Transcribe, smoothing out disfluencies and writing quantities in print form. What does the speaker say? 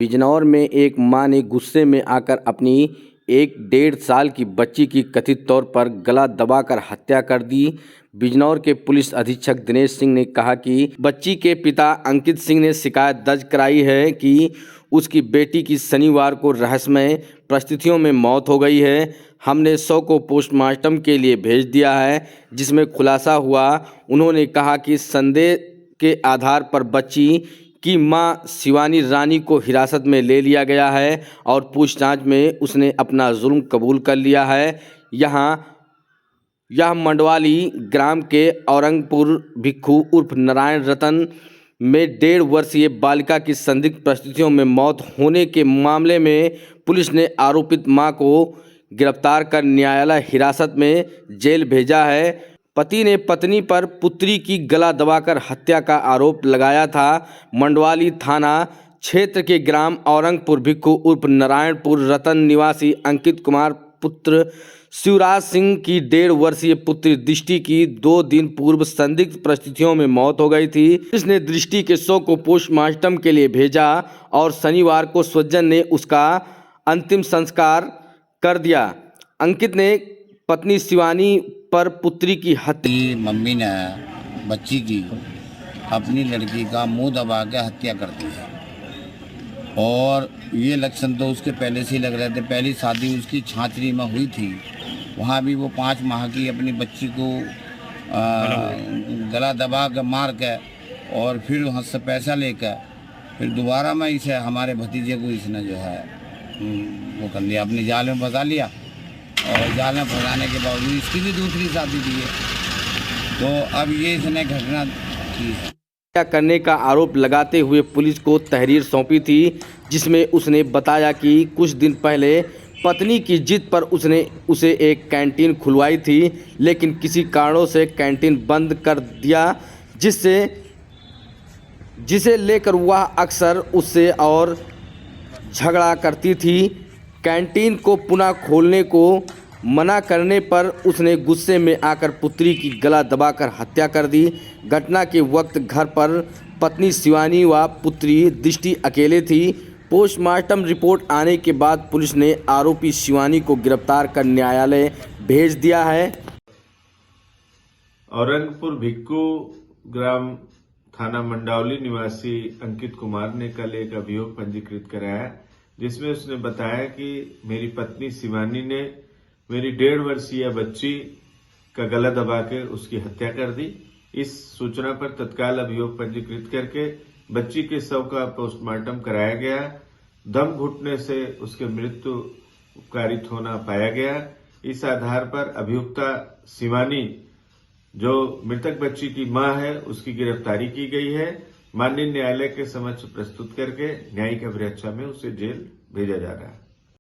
बिजनौर में एक मां ने गुस्से में आकर अपनी 1.5 साल की बच्ची की कथित तौर पर गला दबाकर हत्या कर दी। बिजनौर के पुलिस अधीक्षक दिनेश सिंह ने कहा कि बच्ची के पिता अंकित सिंह ने शिकायत दर्ज कराई है कि उसकी बेटी की शनिवार को रहस्यमय परिस्थितियों में मौत हो गई है। हमने शव को पोस्टमार्टम के लिए भेज दिया है, जिसमें खुलासा हुआ। उन्होंने कहा कि संदेह के आधार पर बच्ची की मां शिवानी रानी को हिरासत में ले लिया गया है और पूछताछ में उसने अपना जुर्म कबूल कर लिया है। यह मंडवाली ग्राम के औरंगपुर भिक्खू उर्फ नारायण रतन में 1.5 वर्षीय बालिका की संदिग्ध परिस्थितियों में मौत होने के मामले में पुलिस ने आरोपित मां को गिरफ्तार कर न्यायालय हिरासत में जेल भेजा है। पति ने पत्नी पर पुत्री की गला दबाकर हत्या का आरोप लगाया था। मंडवाली थाना क्षेत्र के ग्राम औरंगपुर भिक्खू उर्फ नारायणपुर रतन निवासी अंकित कुमार पुत्र शिवराज सिंह की 1.5 वर्षीय पुत्री दृष्टि की 2 दिन पूर्व संदिग्ध परिस्थितियों में मौत हो गई थी। इसने दृष्टि के शव को पोस्टमार्टम के लिए भेजा और शनिवार को स्वजन ने उसका अंतिम संस्कार कर दिया। अंकित ने पत्नी शिवानी पर पुत्री की हत्या मम्मी ने बच्ची की अपनी लड़की का मुंह दबा के हत्या कर दी है और ये लक्षण तो उसके पहले से ही लग रहे थे। पहली शादी उसकी छाछरी में हुई थी, वहाँ भी वो 5 माह की अपनी बच्ची को गला दबा के मार के और फिर वहाँ से पैसा लेकर फिर दोबारा में इसे हमारे भतीजे को इसने जो है वो कर लिया, अपने जाल में फंसा लिया और जाल में फंसाने के बावजूद इसकी भी दूसरी शादी दी है। तो अब ये इसने घटना की है करने का आरोप लगाते हुए पुलिस को तहरीर सौंपी थी, जिसमें उसने बताया कि कुछ दिन पहले पत्नी की जिद पर उसने उसे एक कैंटीन खुलवाई थी, लेकिन किसी कारणों से कैंटीन बंद कर दिया, जिसे लेकर वह अक्सर उससे और झगड़ा करती थी। कैंटीन को पुनः खोलने को मना करने पर उसने गुस्से में आकर पुत्री की गला दबाकर हत्या कर दी। घटना के वक्त घर पर पत्नी शिवानी व पुत्री दृष्टि अकेले थी। पोस्टमार्टम रिपोर्ट आने के बाद पुलिस ने आरोपी शिवानी को गिरफ्तार कर न्यायालय भेज दिया है। औरंगपुर भिक्खू ग्राम थाना मंडौली निवासी अंकित कुमार ने कल एक अभियोग पंजीकृत कराया, जिसमें उसने बताया कि मेरी पत्नी शिवानी ने मेरी 1.5 वर्षीय बच्ची का गला दबा के उसकी हत्या कर दी। इस सूचना पर तत्काल अभियोग पंजीकृत करके बच्ची के शव का पोस्टमार्टम कराया गया। दम घुटने से उसके मृत्यु कारित होना पाया गया। इस आधार पर अभियुक्ता शिवानी, जो मृतक बच्ची की मां है, उसकी गिरफ्तारी की गई है। माननीय न्यायालय के समक्ष प्रस्तुत करके न्यायिक अभिरक्षा में उसे जेल भेजा जा रहा है।